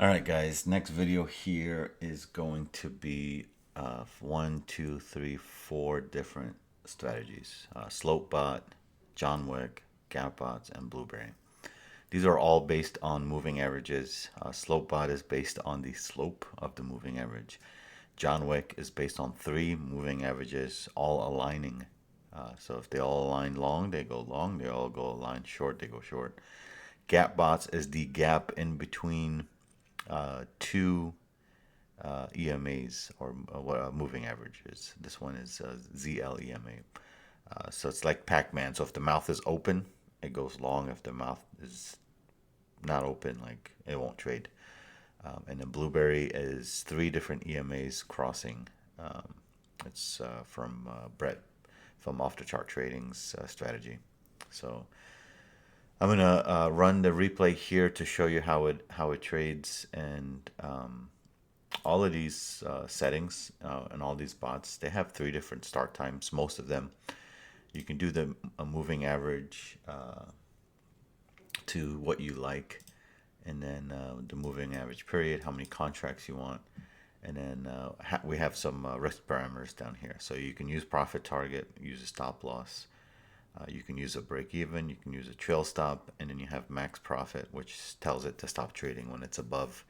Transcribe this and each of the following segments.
All right, guys. Next video here is going to be one, two, three, four different strategies: slope bot, John Wick, gap bots, and blueberry. These are all based on moving averages. Slope bot is based on the slope of the moving average. John Wick is based on three moving averages, all aligning. So if they all align long, they go long. They all go align short, they go short. Gap bots is the gap in between two EMAs or moving averages. This one is ZLEMA. So it's like Pac-Man. So if the mouth is open, it goes long. If the mouth is not open, like it won't trade. And then Blueberry is three different EMAs crossing. It's from Brett from Off the Chart Trading's strategy. So I'm gonna run the replay here to show you how it trades, and all of these settings and all these bots, they have three different start times. Most of them, you can do the a moving average to what you like, and then the moving average period, how many contracts you want, and then we have some risk parameters down here. So you can use profit target, use a stop loss. You can use a break even, you can use a trail stop, and then you have max profit, which tells it to stop trading when it's above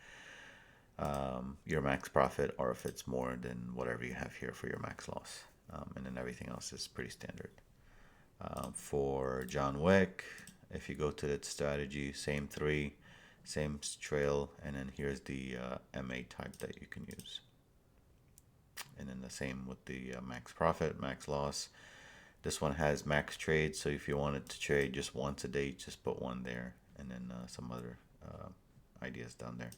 your max profit, or if it's more than whatever you have here for your max loss. And then everything else is pretty standard. For John Wick, if you go to that strategy, same three, same trail, and then here's the MA type that you can use. And then the same with the max profit, max loss. This one has max trade, so if you wanted to trade just once a day, just put one there, and then some other ideas down there.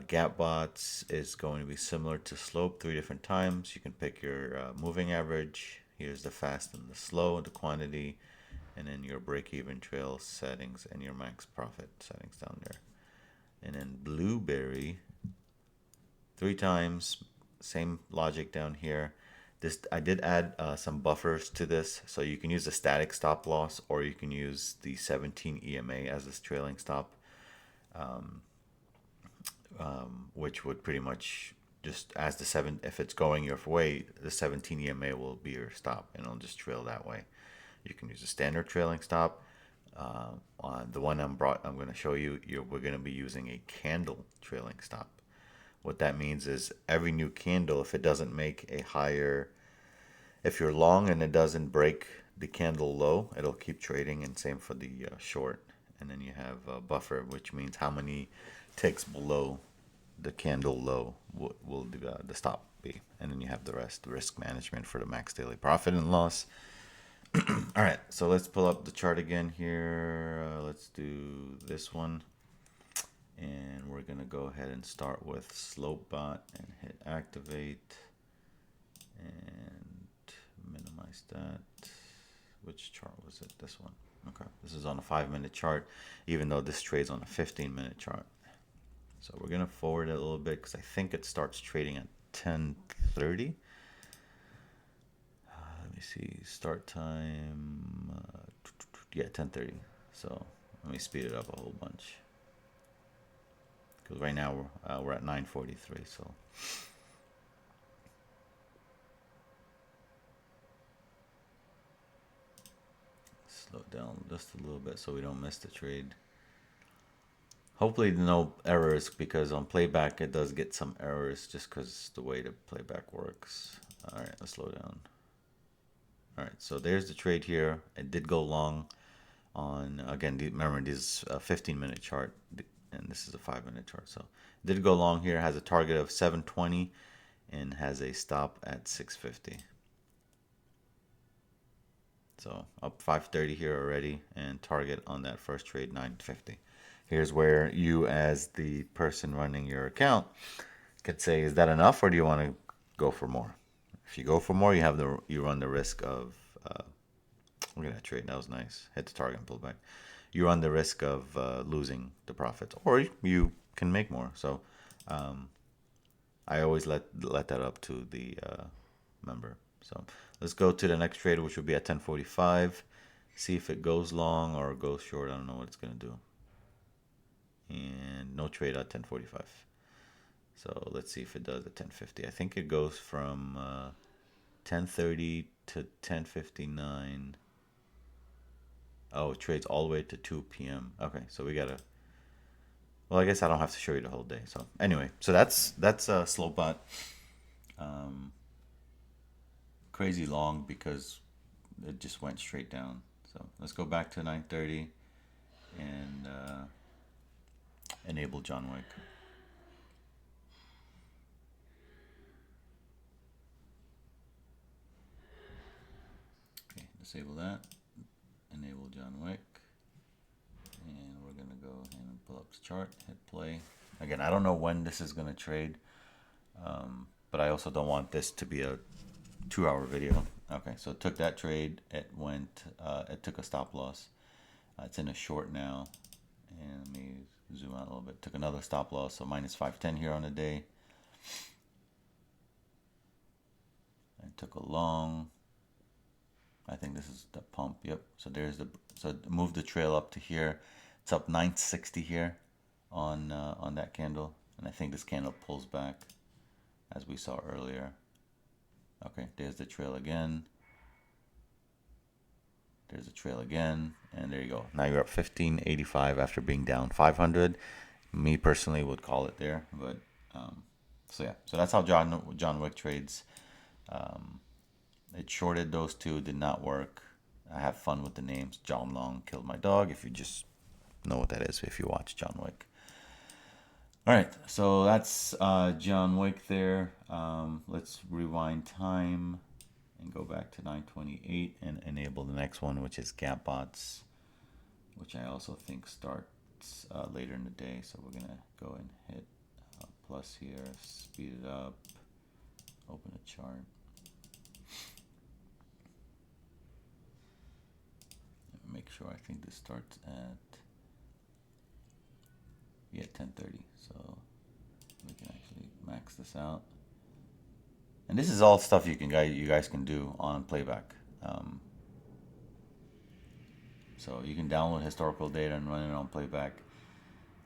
Gap bots is going to be similar to slope, three different times. You can pick your moving average. Here's the fast and the slow, the quantity, and then your break-even trail settings and your max profit settings down there. And then Blueberry, three times, same logic down here. This I did add some buffers to this, so you can use a static stop loss, or you can use the 17 EMA as this trailing stop, which would pretty much just as the seven, if it's going your way, the 17 EMA will be your stop, and it'll just trail that way. You can use a standard trailing stop. On the one I'm going to show you, we're going to be using a candle trailing stop. What that means is every new candle, if it doesn't make a higher, if you're long and it doesn't break the candle low, it'll keep trading, and same for the short. And then you have a buffer, which means how many ticks below the candle low will the stop be. And then you have the rest, risk management for the max daily profit and loss. All right, so let's pull up the chart again here. Let's do this one. And we're going to go ahead and start with slope bot and hit activate and minimize that. Which chart was it? This one. Okay, this is on a 5-minute chart, even though this trades on a 15-minute chart. So we're going to forward it a little bit because I think it starts trading at 10:30. Let me see, start time. Yeah, 10:30. So let me speed it up a whole bunch, because right now we're at 9:43. So slow down just a little bit so we don't miss the trade. Hopefully no errors, because on playback it does get some errors just because the way the playback works. All right, let's slow down. All right, so there's the trade here. It did go long on, again, remember this is a 15-minute chart, and this is a 5-minute chart. So it did go long here. Has a target of 720 and has a stop at 650. So up 530 here already, and target on that first trade 950. Here's where you, as the person running your account, could say, is that enough, or do you want to go for more? If you go for more, you run the risk of look at that trade. That was nice. Hit the target and pull back. You run the risk of losing the profits, or you can make more. So I always let that up to the member. So let's go to the next trade, which will be at 10:45. See if it goes long or goes short. I don't know what it's gonna do. and no trade at 10:45. So let's see if it does at 10:50. I think it goes from 10:30 to 10:59. Oh, it trades all the way to 2 p.m. Okay, so we gotta. Well, I guess I don't have to show you the whole day. So anyway, so that's a slow bot. Um, Crazy long because it just went straight down. So let's go back to 9:30 and enable John Wick. Okay, disable that. Enable John Wick. And we're going to go ahead and pull up the chart, hit play. Again, I don't know when this is going to trade, but I also don't want this to be a 2-hour video. Okay, so it took that trade. It took a stop loss. It's in a short now. And let me zoom out a little bit. Took another stop loss, so minus 510 here on the day. And took a long. I think this is the pump. Yep. So there's move the trail up to here. It's up 960 here on that candle, and I think this candle pulls back as we saw earlier. Okay, there's the trail again. There's a trail again, and there you go. Now you're up 1585 after being down 500. Me personally would call it there, but so yeah. So that's how John Wick trades. It shorted those two, did not work. I have fun with the names. John Long killed my dog. If you just know what that is, if you watch John Wick. All right, so that's John Wick there. Let's rewind time and go back to 9:28 and enable the next one, which is Gap Bots, which I also think starts later in the day. So we're gonna go and hit plus here, speed it up, open a chart. Make sure, I think this starts at 10:30, so we can actually max this out. And this is all stuff you guys can do on playback. So you can download historical data and run it on playback.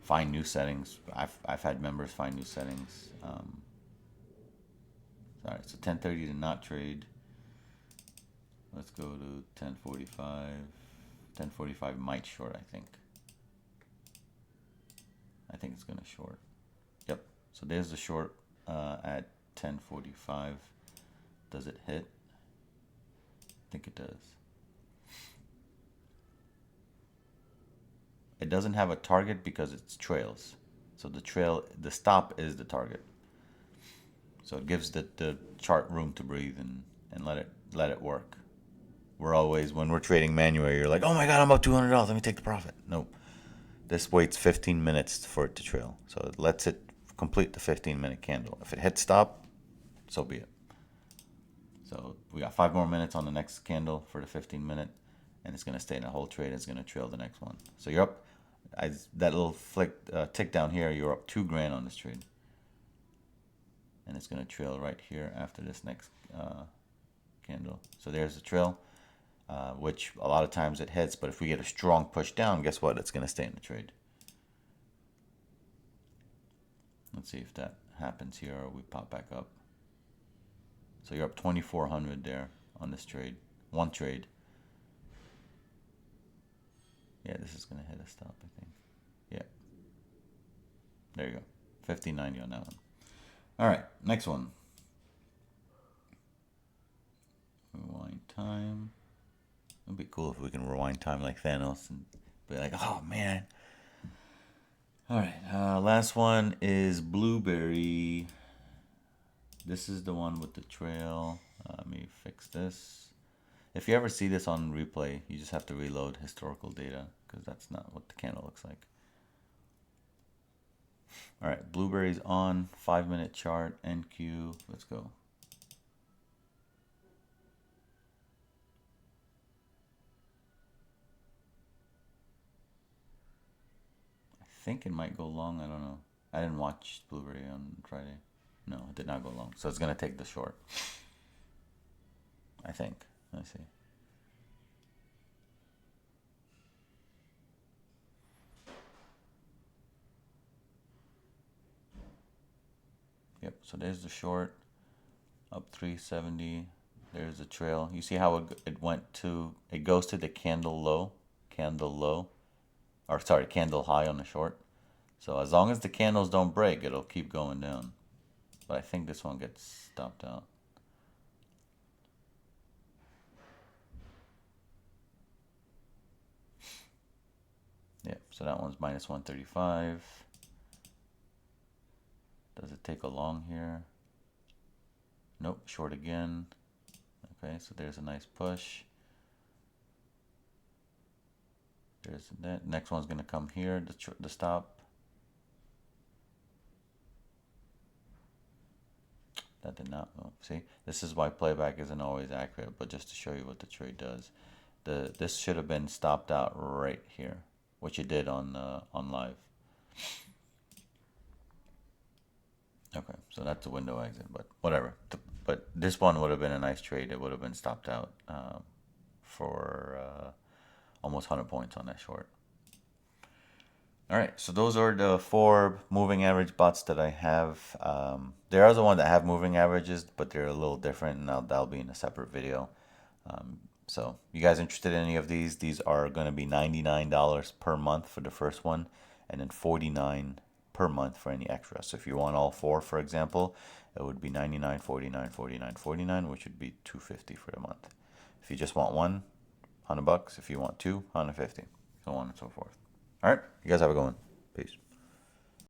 Find new settings. I've had members find new settings. Sorry, so 10:30 to not trade. Let's go to 10:45. 10:45 might short, I think. I think it's gonna short. Yep. So there's the short at 10:45. Does it hit? I think it does. It doesn't have a target because it's trails. So the stop is the target. So it gives the chart room to breathe and let it work. We're always, when we're trading manually, you're like, oh my God, I'm up $200. Let me take the profit. Nope. This waits 15 minutes for it to trail. So it lets it complete the 15-minute candle. If it hits stop, so be it. So we got 5 more minutes on the next candle for the 15-minute, and it's going to stay in a whole trade. It's going to trail the next one. So you're up, that little tick down here, you're up $2,000 on this trade. And it's going to trail right here after this next candle. So there's the trail. Which a lot of times it hits, but if we get a strong push down, guess what? It's going to stay in the trade. Let's see if that happens here or we pop back up. So you're up 2,400 there on this trade. One trade. Yeah, this is going to hit a stop, I think. Yeah. There you go. 1590 on that one. All right, next one. Rewind time. It'd be cool if we can rewind time like Thanos and be like, oh man. All right, last one is Blueberry. This is the one with the trail. Let me fix this. If you ever see this on replay, you just have to reload historical data because that's not what the candle looks like. All right, Blueberry's on 5-minute chart, NQ. Let's go. I think it might go long. I don't know. I didn't watch Blueberry on Friday. No, it did not go long. So it's going to take the short. I think. Let's see. Yep, so there's the short, up 370. There's the trail. You see how it went to, it goes to the candle low, or sorry, candle high on the short. So as long as the candles don't break, it'll keep going down. But I think this one gets stopped out. Yeah, so that one's minus 135. Does it take a long here? Nope, short again. Okay, so there's a nice push. There's that. Next one's gonna come here, the stop. That did not move. See, this is why playback isn't always accurate, but just to show you what the trade does. This should have been stopped out right here, which it did on live. Okay, so that's a window exit, but whatever. But this one would have been a nice trade. It would have been stopped out for almost 100 points on that short. All right, so those are the 4 moving average bots that I have. There are the ones that have moving averages, but they're a little different, and that'll be in a separate video. So you guys interested in any of these? These are going to be $99 per month for the first one, and then $49 per month for any extra. So if you want all 4, for example, it would be $99, $49, $49, $49, which would be $250 for the month. If you just want one, $100. If you want 2, $150, so on and so forth. All right, you guys have a good one. Peace.